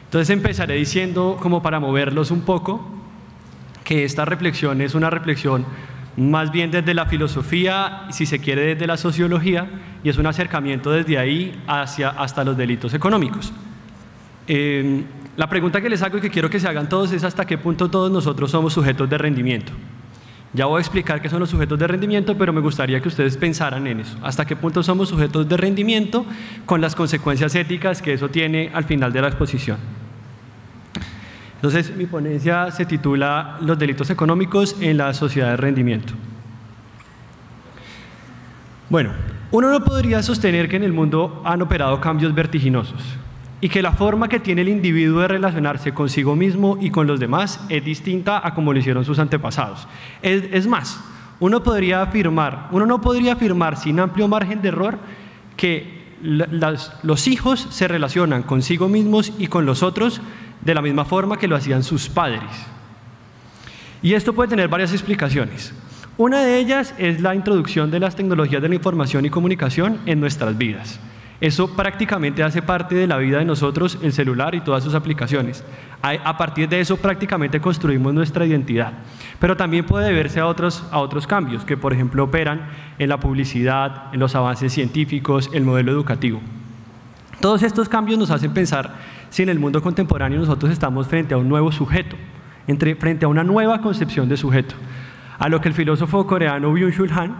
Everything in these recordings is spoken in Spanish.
Entonces empezaré diciendo, como para moverlos un poco, que esta reflexión es una reflexión más bien desde la filosofía, si se quiere desde la sociología, y es un acercamiento desde ahí hasta los delitos económicos. La pregunta que les hago y que quiero que se hagan todos es hasta qué punto todos nosotros somos sujetos de rendimiento. Ya voy a explicar qué son los sujetos de rendimiento, pero me gustaría que ustedes pensaran en eso. ¿Hasta qué punto somos sujetos de rendimiento con las consecuencias éticas que eso tiene al final de la exposición? Entonces, mi ponencia se titula Los delitos económicos en la sociedad de rendimiento. Bueno, uno no podría sostener que en el mundo han operado cambios vertiginosos y que la forma que tiene el individuo de relacionarse consigo mismo y con los demás es distinta a como lo hicieron sus antepasados. Es más, uno no podría afirmar sin amplio margen de error que los hijos se relacionan consigo mismos y con los otros de la misma forma que lo hacían sus padres. Y esto puede tener varias explicaciones. Una de ellas es la introducción de las tecnologías de la información y comunicación en nuestras vidas. Eso prácticamente hace parte de la vida de nosotros, el celular y todas sus aplicaciones. A partir de eso prácticamente construimos nuestra identidad. Pero también puede deberse a otros cambios que, por ejemplo, operan en la publicidad, en los avances científicos, el modelo educativo. Todos estos cambios nos hacen pensar si en el mundo contemporáneo nosotros estamos frente a un nuevo sujeto, frente a una nueva concepción de sujeto, a lo que el filósofo coreano Byung-Chul Han,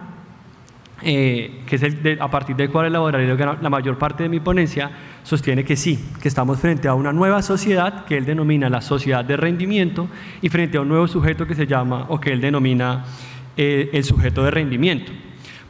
que es a partir del cual elaboraré la mayor parte de mi ponencia, sostiene que sí, que estamos frente a una nueva sociedad que él denomina la sociedad de rendimiento y frente a un nuevo sujeto que se llama, o que él denomina el sujeto de rendimiento.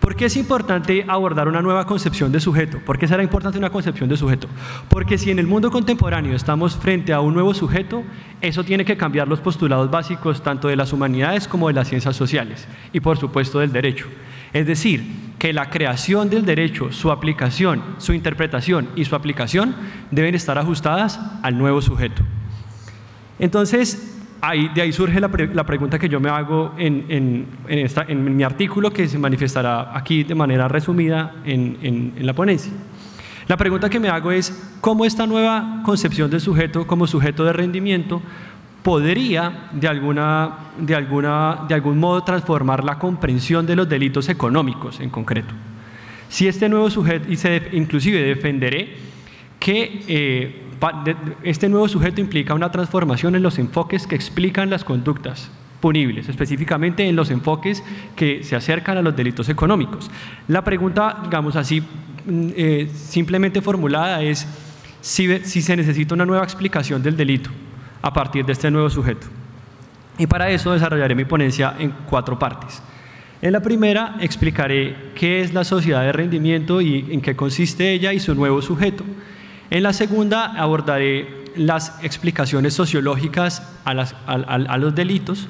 ¿Por qué es importante abordar una nueva concepción de sujeto? ¿Por qué será importante una concepción de sujeto? Porque si en el mundo contemporáneo estamos frente a un nuevo sujeto, eso tiene que cambiar los postulados básicos tanto de las humanidades como de las ciencias sociales y por supuesto del derecho. Es decir, que la creación del derecho, su aplicación, su interpretación y su aplicación deben estar ajustadas al nuevo sujeto. Entonces, de ahí surge la pregunta que yo me hago en mi artículo, que se manifestará aquí de manera resumida en la ponencia. La pregunta que me hago es, ¿cómo esta nueva concepción del sujeto como sujeto de rendimiento podría de algún modo transformar la comprensión de los delitos económicos en concreto? Si este nuevo sujeto, inclusive defenderé que este nuevo sujeto implica una transformación en los enfoques que explican las conductas punibles, específicamente en los enfoques que se acercan a los delitos económicos. La pregunta, digamos así, simplemente formulada es si se necesita una nueva explicación del delito a partir de este nuevo sujeto. Y para eso desarrollaré mi ponencia en 4 partes. En la primera explicaré qué es la sociedad de rendimiento y en qué consiste ella y su nuevo sujeto. En la segunda abordaré las explicaciones sociológicas a los delitos.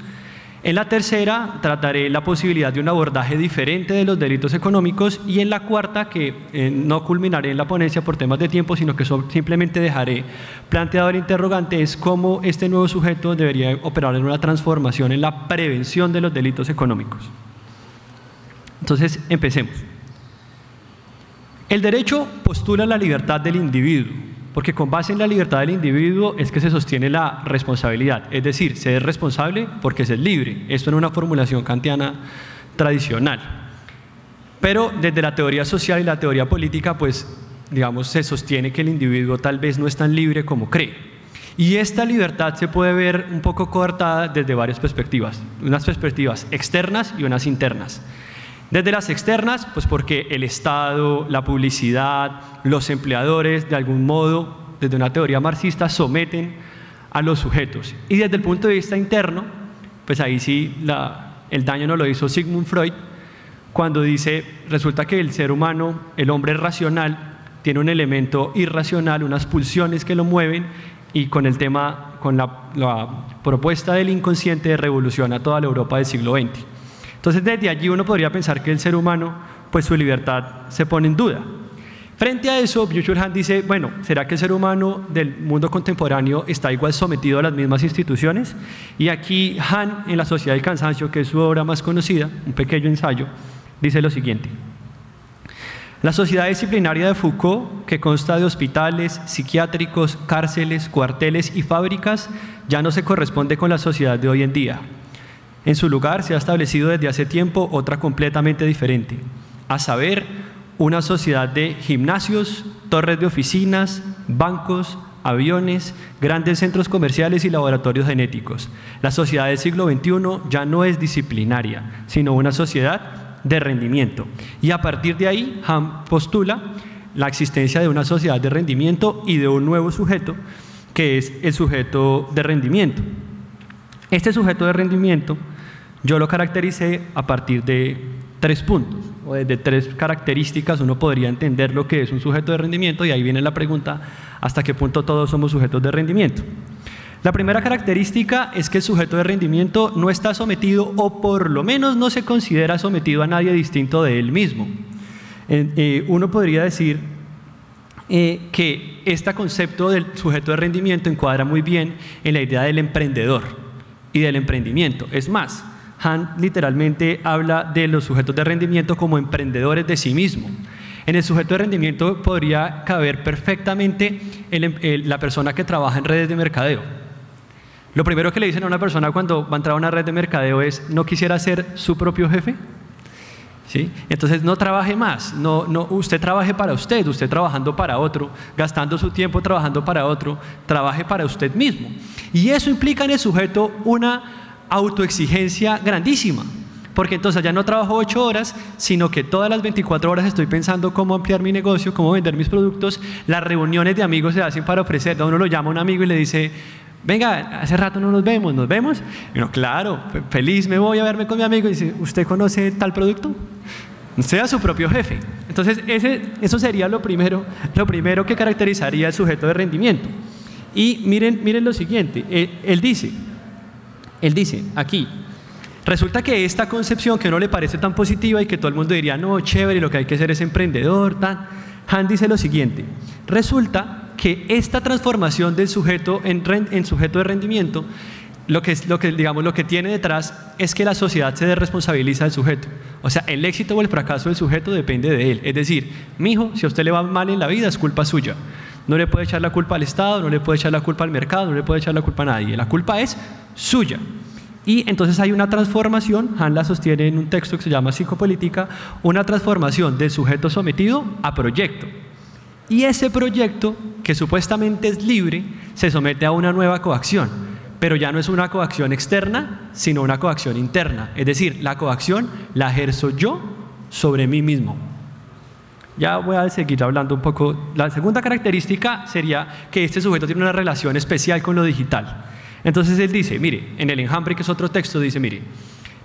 En la tercera trataré la posibilidad de un abordaje diferente de los delitos económicos y en la cuarta, que no culminaré en la ponencia por temas de tiempo, sino que simplemente dejaré planteado el interrogante, es cómo este nuevo sujeto debería operar en una transformación en la prevención de los delitos económicos. Entonces, empecemos. El derecho postula la libertad del individuo, porque con base en la libertad del individuo es que se sostiene la responsabilidad, es decir, se es responsable porque se es libre. Esto en una formulación kantiana tradicional. Pero desde la teoría social y la teoría política, pues, digamos, se sostiene que el individuo tal vez no es tan libre como cree. Y esta libertad se puede ver un poco coartada desde varias perspectivas, unas perspectivas externas y unas internas. Desde las externas, pues porque el Estado, la publicidad, los empleadores, de algún modo, desde una teoría marxista, someten a los sujetos. Y desde el punto de vista interno, pues ahí sí el daño no lo hizo Sigmund Freud, cuando dice, resulta que el ser humano, el hombre racional, tiene un elemento irracional, unas pulsiones que lo mueven, y con la propuesta del inconsciente revoluciona toda la Europa del siglo XX. Entonces, desde allí uno podría pensar que el ser humano, pues su libertad se pone en duda. Frente a eso, Byung-Chul Han dice, bueno, ¿será que el ser humano del mundo contemporáneo está igual sometido a las mismas instituciones? Y aquí Han, en La Sociedad del Cansancio, que es su obra más conocida, un pequeño ensayo, dice lo siguiente. La sociedad disciplinaria de Foucault, que consta de hospitales, psiquiátricos, cárceles, cuarteles y fábricas, ya no se corresponde con la sociedad de hoy en día. En su lugar se ha establecido desde hace tiempo otra completamente diferente, a saber, una sociedad de gimnasios, torres de oficinas, bancos, aviones, grandes centros comerciales y laboratorios genéticos. La sociedad del siglo XXI ya no es disciplinaria, sino una sociedad de rendimiento. Y a partir de ahí, Han postula la existencia de una sociedad de rendimiento y de un nuevo sujeto, que es el sujeto de rendimiento. Este sujeto de rendimiento yo lo caractericé a partir de 3 puntos, o desde 3 características uno podría entender lo que es un sujeto de rendimiento, y ahí viene la pregunta, ¿hasta qué punto todos somos sujetos de rendimiento? La primera característica es que el sujeto de rendimiento no está sometido, o por lo menos no se considera sometido a nadie distinto de él mismo. Uno podría decir que este concepto del sujeto de rendimiento encuadra muy bien en la idea del emprendedor y del emprendimiento. Es más, Han literalmente habla de los sujetos de rendimiento como emprendedores de sí mismo. En el sujeto de rendimiento podría caber perfectamente la persona que trabaja en redes de mercadeo. Lo primero que le dicen a una persona cuando va a entrar a una red de mercadeo es: ¿no quisiera ser su propio jefe? ¿Sí? Entonces no trabaje más, usted trabaje para usted trabajando para otro, gastando su tiempo trabajando para otro, trabaje para usted mismo. Y eso implica en el sujeto una autoexigencia grandísima, porque entonces ya no trabajo 8 horas, sino que todas las 24 horas estoy pensando cómo ampliar mi negocio, cómo vender mis productos. Las reuniones de amigos se hacen para ofrecer, uno lo llama a un amigo y le dice: venga, hace rato no nos vemos. Y uno, claro, feliz me voy a verme con mi amigo. Y dice: ¿usted conoce tal producto? Sea su propio jefe. Entonces eso sería lo primero que caracterizaría el sujeto de rendimiento. Y miren lo siguiente, él dice aquí: resulta que esta concepción que a uno le parece tan positiva y que todo el mundo diría: no, chévere, lo que hay que hacer es emprendedor, Han dice lo siguiente: resulta que esta transformación del sujeto en sujeto de rendimiento, lo que tiene detrás es que la sociedad se desresponsabiliza del sujeto. O sea, el éxito o el fracaso del sujeto depende de él. Es decir, mijo, si a usted le va mal en la vida es culpa suya. No le puede echar la culpa al Estado, no le puede echar la culpa al mercado, no le puede echar la culpa a nadie. La culpa es suya. Y entonces hay una transformación, Han la sostiene en un texto que se llama Psicopolítica, una transformación del sujeto sometido a proyecto. Y ese proyecto, que supuestamente es libre, se somete a una nueva coacción, pero ya no es una coacción externa, sino una coacción interna. Es decir, la coacción la ejerzo yo sobre mí mismo. Ya voy a seguir hablando un poco. La segunda característica sería que este sujeto tiene una relación especial con lo digital. Entonces él dice, mire, en el Enjambre, que es otro texto, dice, mire,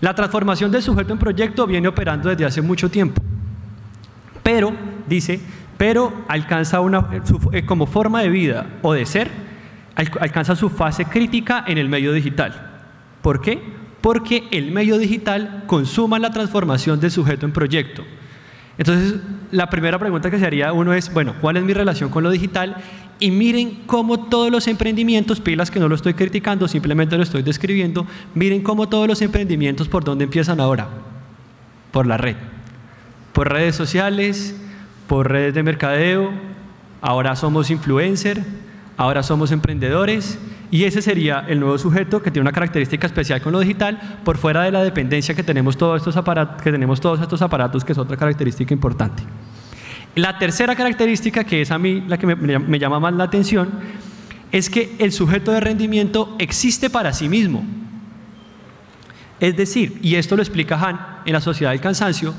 la transformación del sujeto en proyecto viene operando desde hace mucho tiempo, pero, dice, alcanza como forma de vida o de ser, alcanza su fase crítica en el medio digital. ¿Por qué? Porque el medio digital consuma la transformación del sujeto en proyecto. Entonces, la primera pregunta que se haría uno es, bueno, ¿cuál es mi relación con lo digital? Y miren cómo todos los emprendimientos, pilas que no lo estoy criticando, simplemente lo estoy describiendo, miren cómo todos los emprendimientos, ¿por dónde empiezan ahora? Por la red, por redes sociales, por redes de mercadeo. Ahora somos influencers, ahora somos emprendedores, y ese sería el nuevo sujeto que tiene una característica especial con lo digital, por fuera de la dependencia que tenemos todos estos aparatos, que es otra característica importante. La tercera característica, que es a mí la que me llama más la atención, es que el sujeto de rendimiento existe para sí mismo. Es decir, y esto lo explica Han en La Sociedad del Cansancio,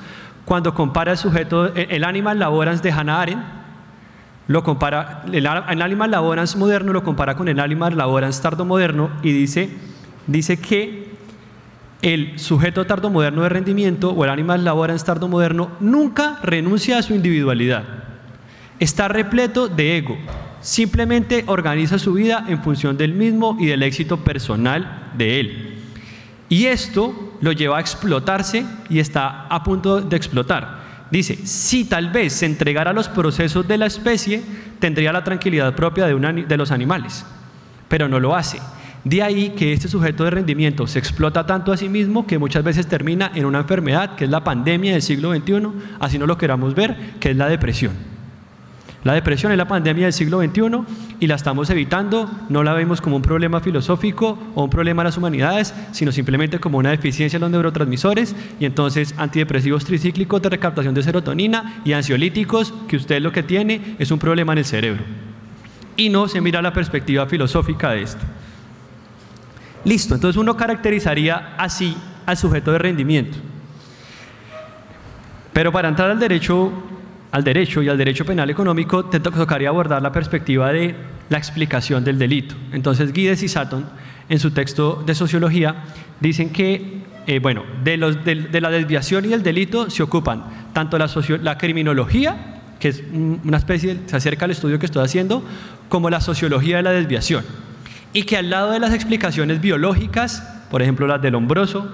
cuando compara el sujeto, el Animal Laborans de Hannah Arendt, lo compara, el Animal Laborans moderno lo compara con el Animal Laborans tardomoderno, y dice que el sujeto tardomoderno de rendimiento, o el Animal Laborans tardomoderno, nunca renuncia a su individualidad. Está repleto de ego. Simplemente organiza su vida en función del mismo y del éxito personal de él. Y esto lo lleva a explotarse, y está a punto de explotar. Dice, si tal vez se entregara a los procesos de la especie, tendría la tranquilidad propia de los animales, pero no lo hace. De ahí que este sujeto de rendimiento se explota tanto a sí mismo que muchas veces termina en una enfermedad que es la pandemia del siglo XXI, así no lo queramos ver, que es la depresión. La depresión es la pandemia del siglo XXI y la estamos evitando, no la vemos como un problema filosófico o un problema de las humanidades, sino simplemente como una deficiencia en los neurotransmisores, y entonces antidepresivos tricíclicos de recaptación de serotonina y ansiolíticos, que usted lo que tiene es un problema en el cerebro. Y no se mira la perspectiva filosófica de esto. Listo, entonces uno caracterizaría así al sujeto de rendimiento. Pero para entrar al derecho y al derecho penal económico, te tocaría abordar la perspectiva de la explicación del delito. Entonces Guides y Sutton, en su texto de sociología, dicen que de la desviación y el delito se ocupan tanto la criminología, que es una especie, se acerca al estudio que estoy haciendo, como la sociología de la desviación. Y que al lado de las explicaciones biológicas, por ejemplo las del Lombroso,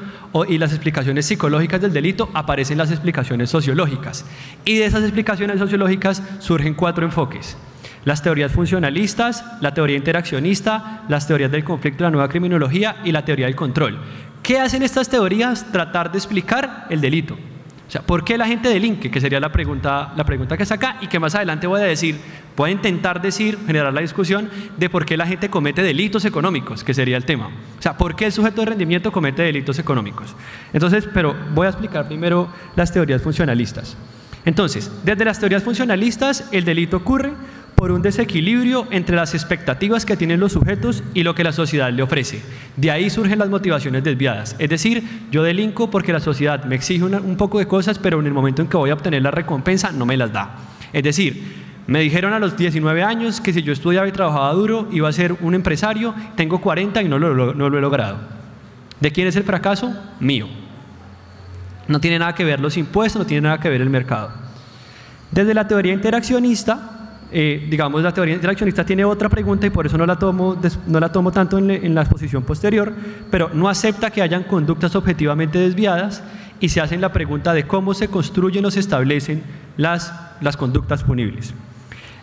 y las explicaciones psicológicas del delito, aparecen las explicaciones sociológicas. Y de esas explicaciones sociológicas surgen 4 enfoques: las teorías funcionalistas, la teoría interaccionista, las teorías del conflicto, la nueva criminología y la teoría del control. ¿Qué hacen estas teorías? Tratar de explicar el delito. O sea, ¿por qué la gente delinque? Que sería la pregunta que está acá, y que más adelante voy a intentar generar la discusión de por qué la gente comete delitos económicos, que sería el tema. O sea, ¿por qué el sujeto de rendimiento comete delitos económicos? Entonces, pero voy a explicar primero las teorías funcionalistas. Entonces, desde las teorías funcionalistas, el delito ocurre por un desequilibrio entre las expectativas que tienen los sujetos y lo que la sociedad le ofrece. De ahí surgen las motivaciones desviadas. Es decir, yo delinco porque la sociedad me exige un poco de cosas, pero en el momento en que voy a obtener la recompensa no me las da. Es decir, me dijeron a los 19 años que si yo estudiaba y trabajaba duro iba a ser un empresario, tengo 40 y no lo he logrado. ¿De quién es el fracaso? Mío. No tiene nada que ver los impuestos, no tiene nada que ver el mercado. Desde la teoría interaccionista, la teoría interaccionista tiene otra pregunta, y por eso no la tomo tanto en la exposición posterior, pero no acepta que hayan conductas objetivamente desviadas, y se hacen la pregunta de cómo se construyen o se establecen las conductas punibles.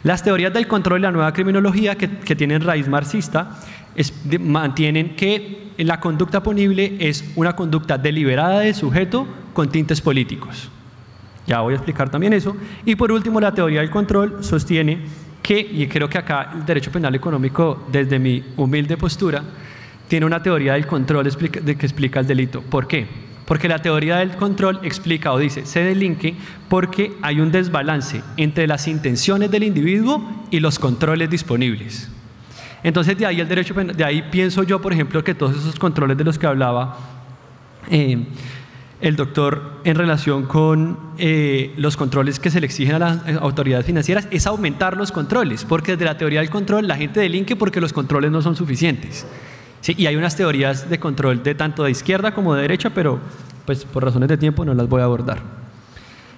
Las teorías del control y la nueva criminología, que tienen raíz marxista, mantienen que la conducta punible es una conducta deliberada del sujeto con tintes políticos. Ya voy a explicar también eso. Y por último, la teoría del control sostiene que, y creo que acá el derecho penal económico, desde mi humilde postura, tiene una teoría del control que explica el delito. ¿Por qué? Porque la teoría del control explica o dice, se delinque porque hay un desbalance entre las intenciones del individuo y los controles disponibles. Entonces de ahí el derecho penal, de ahí pienso yo, por ejemplo, que todos esos controles de los que hablaba el doctor en relación con los controles que se le exigen a las autoridades financieras, es aumentar los controles, porque desde la teoría del control la gente delinque porque los controles no son suficientes. Sí, y hay unas teorías de control tanto de izquierda como de derecha, pero pues por razones de tiempo no las voy a abordar.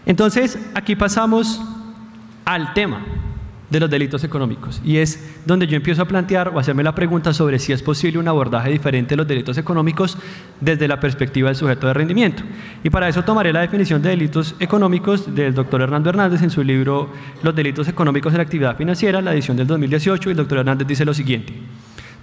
Entonces aquí pasamos al tema de los delitos económicos, y es donde yo empiezo a plantear o hacerme la pregunta sobre si es posible un abordaje diferente de los delitos económicos desde la perspectiva del sujeto de rendimiento. Y para eso tomaré la definición de delitos económicos del doctor Hernando Hernández en su libro Los delitos económicos en la actividad financiera, la edición del 2018, y el doctor Hernández dice lo siguiente: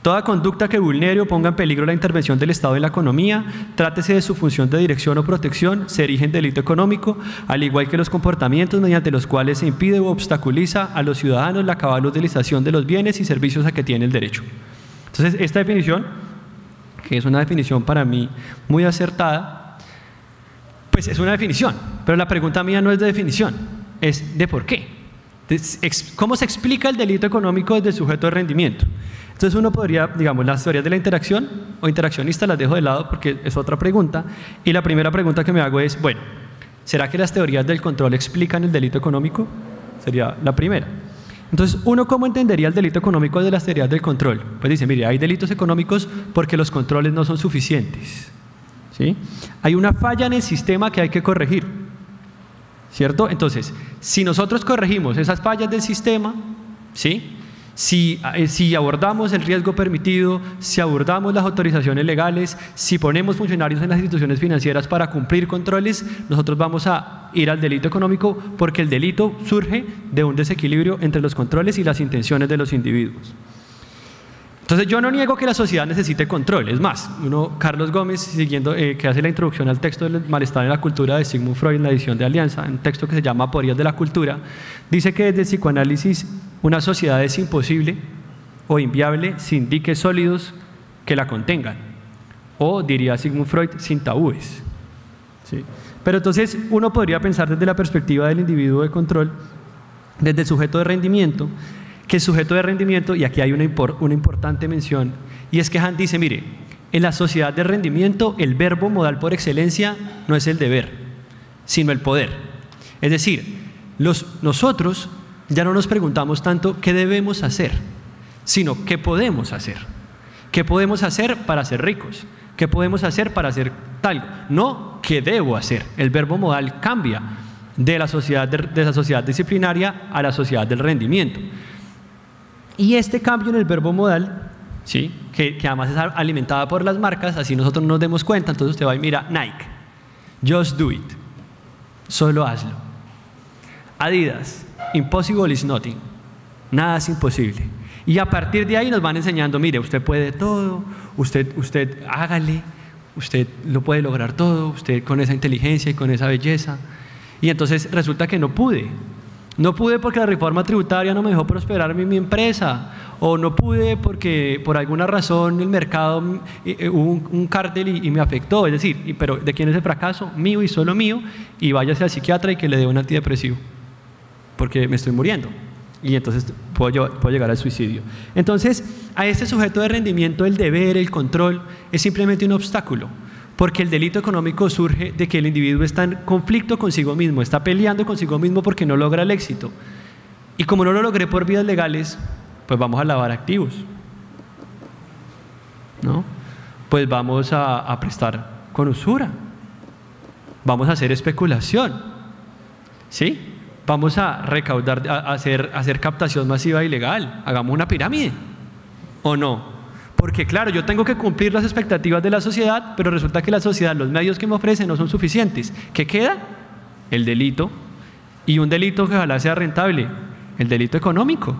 toda conducta que vulnere o ponga en peligro la intervención del Estado en la economía, trátese de su función de dirección o protección, se erige en delito económico, al igual que los comportamientos mediante los cuales se impide o obstaculiza a los ciudadanos la cabal utilización de los bienes y servicios a que tiene el derecho. Entonces, esta definición, que es una definición para mí muy acertada, pues es una definición, pero la pregunta mía no es de definición, es de por qué. ¿Cómo se explica el delito económico desde el sujeto de rendimiento? Entonces uno podría, digamos, las teorías de la interacción o interaccionista las dejo de lado porque es otra pregunta, y la primera pregunta que me hago es, bueno, ¿será que las teorías del control explican el delito económico? Sería la primera. Entonces, ¿uno cómo entendería el delito económico desde las teorías del control? Pues dice, mire, hay delitos económicos porque los controles no son suficientes, ¿sí? Hay una falla en el sistema que hay que corregir, ¿cierto? Entonces, si nosotros corregimos esas fallas del sistema, ¿sí?, si abordamos el riesgo permitido, si abordamos las autorizaciones legales, si ponemos funcionarios en las instituciones financieras para cumplir controles, nosotros vamos a ir al delito económico, porque el delito surge de un desequilibrio entre los controles y las intenciones de los individuos. Entonces yo no niego que la sociedad necesite control, es más, Carlos Gómez, siguiendo, que hace la introducción al texto del malestar en la cultura de Sigmund Freud en la edición de Alianza, un texto que se llama Aporías de la cultura, dice que desde el psicoanálisis una sociedad es imposible o inviable sin diques sólidos que la contengan, o diría Sigmund Freud, sin tabúes. ¿Sí? Pero entonces uno podría pensar desde la perspectiva del individuo de control, desde el sujeto de rendimiento, que el sujeto de rendimiento, y aquí hay una importante mención, y es que Hunt dice, mire, en la sociedad de rendimiento el verbo modal por excelencia no es el deber, sino el poder. Es decir, nosotros ya no nos preguntamos tanto qué debemos hacer, sino qué podemos hacer. ¿Qué podemos hacer para ser ricos? ¿Qué podemos hacer para hacer tal? No qué debo hacer. El verbo modal cambia de esa sociedad disciplinaria a la sociedad del rendimiento. Y este cambio en el verbo modal, ¿sí? que además es alimentada por las marcas, así nosotros no nos demos cuenta, entonces usted va y mira Nike, just do it, solo hazlo. Adidas, impossible is nothing, nada es imposible. Y a partir de ahí nos van enseñando, mire, usted puede todo, usted hágale, usted lo puede lograr todo, usted con esa inteligencia y con esa belleza. Y entonces resulta que no pude. No pude porque la reforma tributaria no me dejó prosperar mi empresa, o no pude porque por alguna razón el mercado hubo un cártel y me afectó. Es decir, pero ¿de quién es el fracaso? Mío y solo mío, y váyase al psiquiatra y que le dé un antidepresivo, porque me estoy muriendo. Y entonces puedo llegar al suicidio. Entonces, a este sujeto de rendimiento, el deber, el control, es simplemente un obstáculo. Porque el delito económico surge de que el individuo está en conflicto consigo mismo, está peleando consigo mismo porque no logra el éxito. Y como no lo logré por vías legales, pues vamos a lavar activos, ¿no? Pues vamos a prestar con usura, vamos a hacer especulación, ¿sí? Vamos a recaudar, a hacer captación masiva ilegal, hagamos una pirámide, ¿o no? Porque claro, yo tengo que cumplir las expectativas de la sociedad, pero resulta que la sociedad, los medios que me ofrece no son suficientes. ¿Qué queda? El delito, y un delito que ojalá sea rentable, el delito económico.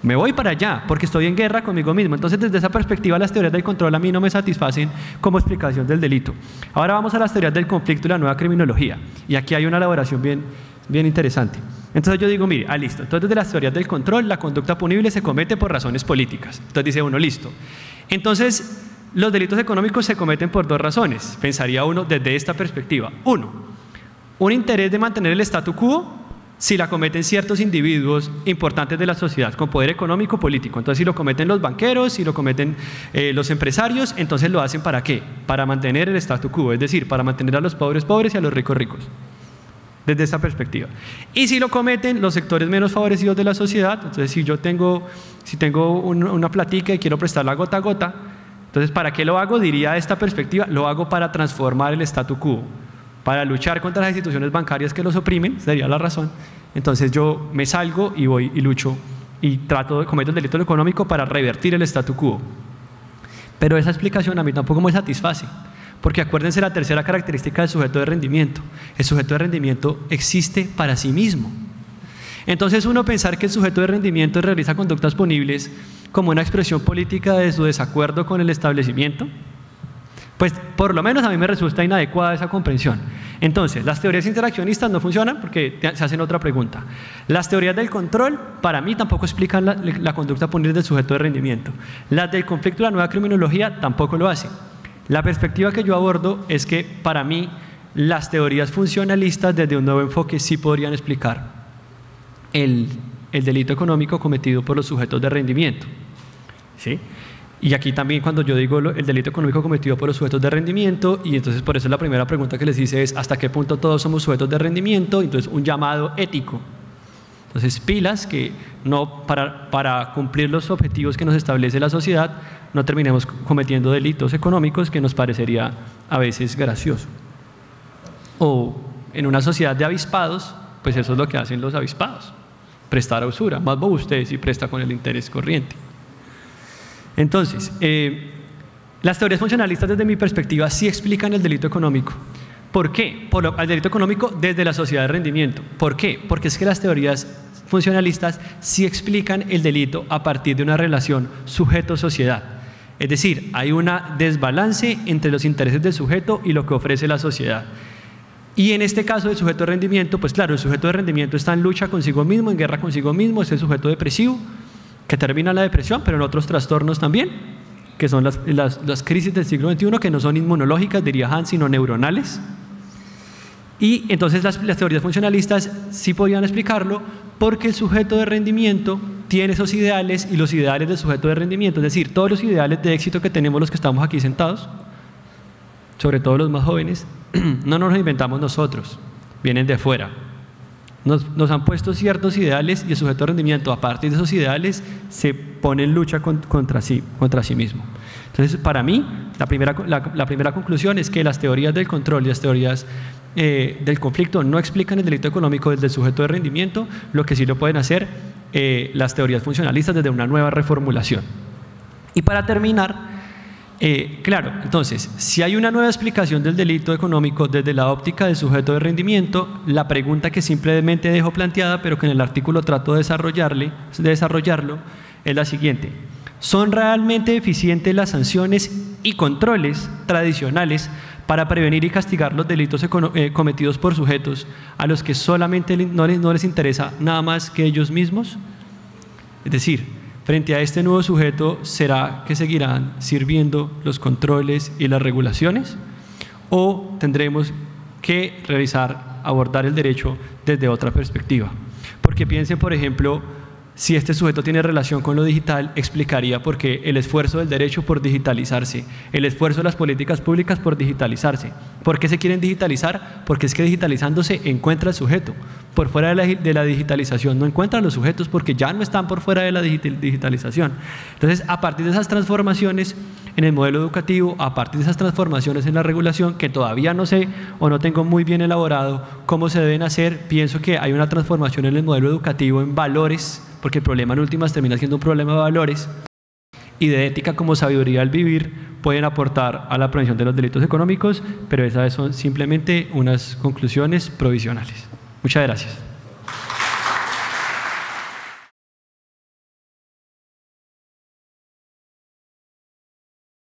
Me voy para allá porque estoy en guerra conmigo mismo. Entonces, desde esa perspectiva, las teorías del control a mí no me satisfacen como explicación del delito. Ahora vamos a las teorías del conflicto y la nueva criminología. Y aquí hay una elaboración bien interesante. Entonces yo digo, mire, listo. Entonces desde las teorías del control, la conducta punible se comete por razones políticas. Entonces dice uno, listo. Entonces los delitos económicos se cometen por dos razones. Pensaría uno desde esta perspectiva. Uno, un interés de mantener el statu quo si la cometen ciertos individuos importantes de la sociedad con poder económico político. Entonces si lo cometen los banqueros, si lo cometen los empresarios, entonces lo hacen ¿para qué? Para mantener el statu quo, es decir, para mantener a los pobres pobres y a los ricos ricos. Desde esta perspectiva. Y si lo cometen los sectores menos favorecidos de la sociedad, entonces si tengo una platica y quiero prestarla gota a gota, entonces ¿para qué lo hago? Diría esta perspectiva, lo hago para transformar el statu quo, para luchar contra las instituciones bancarias que los oprimen, sería la razón. Entonces yo me salgo y voy y lucho y cometo el delito económico para revertir el statu quo. Pero esa explicación a mí tampoco me satisface. Porque acuérdense la tercera característica del sujeto de rendimiento. El sujeto de rendimiento existe para sí mismo. Entonces uno pensar que el sujeto de rendimiento realiza conductas punibles como una expresión política de su desacuerdo con el establecimiento, pues por lo menos a mí me resulta inadecuada esa comprensión. Entonces, las teorías interaccionistas no funcionan porque se hacen otra pregunta. Las teorías del control para mí tampoco explican la conducta punible del sujeto de rendimiento. Las del conflicto y la nueva criminología tampoco lo hacen. La perspectiva que yo abordo es que para mí las teorías funcionalistas desde un nuevo enfoque sí podrían explicar el delito económico cometido por los sujetos de rendimiento, ¿sí? Y aquí también cuando yo digo el delito económico cometido por los sujetos de rendimiento, y entonces por eso la primera pregunta que les hice es ¿hasta qué punto todos somos sujetos de rendimiento? Entonces un llamado ético. Entonces pilas que no para cumplir los objetivos que nos establece la sociedad no terminemos cometiendo delitos económicos que nos parecería a veces gracioso. O en una sociedad de avispados, pues eso es lo que hacen los avispados, prestar a usura, más bobo usted si presta con el interés corriente. Entonces, las teorías funcionalistas desde mi perspectiva sí explican el delito económico. ¿Por qué? El delito económico desde la sociedad de rendimiento. ¿Por qué? Porque es que las teorías funcionalistas sí explican el delito a partir de una relación sujeto-sociedad. Es decir, hay un desbalance entre los intereses del sujeto y lo que ofrece la sociedad. Y en este caso del sujeto de rendimiento, pues claro, el sujeto de rendimiento está en lucha consigo mismo, en guerra consigo mismo, es el sujeto depresivo, que termina la depresión, pero en otros trastornos también, que son las crisis del siglo XXI, que no son inmunológicas, diría Hans, sino neuronales. Y entonces las teorías funcionalistas sí podían explicarlo porque el sujeto de rendimiento tiene esos ideales y los ideales del sujeto de rendimiento, es decir, todos los ideales de éxito que tenemos los que estamos aquí sentados, sobre todo los más jóvenes, no nos los inventamos nosotros, vienen de fuera. Nos han puesto ciertos ideales y el sujeto de rendimiento a partir de esos ideales se pone en lucha contra sí mismo. Entonces, para mí, la primera conclusión es que las teorías del control y las teorías del conflicto no explican el delito económico desde el sujeto de rendimiento, lo que sí lo pueden hacer las teorías funcionalistas desde una nueva reformulación. Y para terminar, claro, entonces, si hay una nueva explicación del delito económico desde la óptica del sujeto de rendimiento, la pregunta que simplemente dejo planteada, pero que en el artículo trato de desarrollarlo, es la siguiente: ¿son realmente eficientes las sanciones y controles tradicionales para prevenir y castigar los delitos cometidos por sujetos a los que solamente no les interesa nada más que ellos mismos? Es decir, frente a este nuevo sujeto, ¿será que seguirán sirviendo los controles y las regulaciones? ¿O tendremos que abordar el derecho desde otra perspectiva? Porque piensen, por ejemplo, si este sujeto tiene relación con lo digital, explicaría por qué el esfuerzo del derecho por digitalizarse, el esfuerzo de las políticas públicas por digitalizarse. ¿Por qué se quieren digitalizar? Porque es que digitalizándose encuentra el sujeto. Por fuera de la digitalización no encuentran los sujetos porque ya no están por fuera de la digitalización. Entonces, a partir de esas transformaciones en el modelo educativo, a partir de esas transformaciones en la regulación, que todavía no sé o no tengo muy bien elaborado cómo se deben hacer, pienso que hay una transformación en el modelo educativo en valores, porque el problema en últimas termina siendo un problema de valores, y de ética como sabiduría al vivir pueden aportar a la prevención de los delitos económicos, pero esas son simplemente unas conclusiones provisionales. Muchas gracias.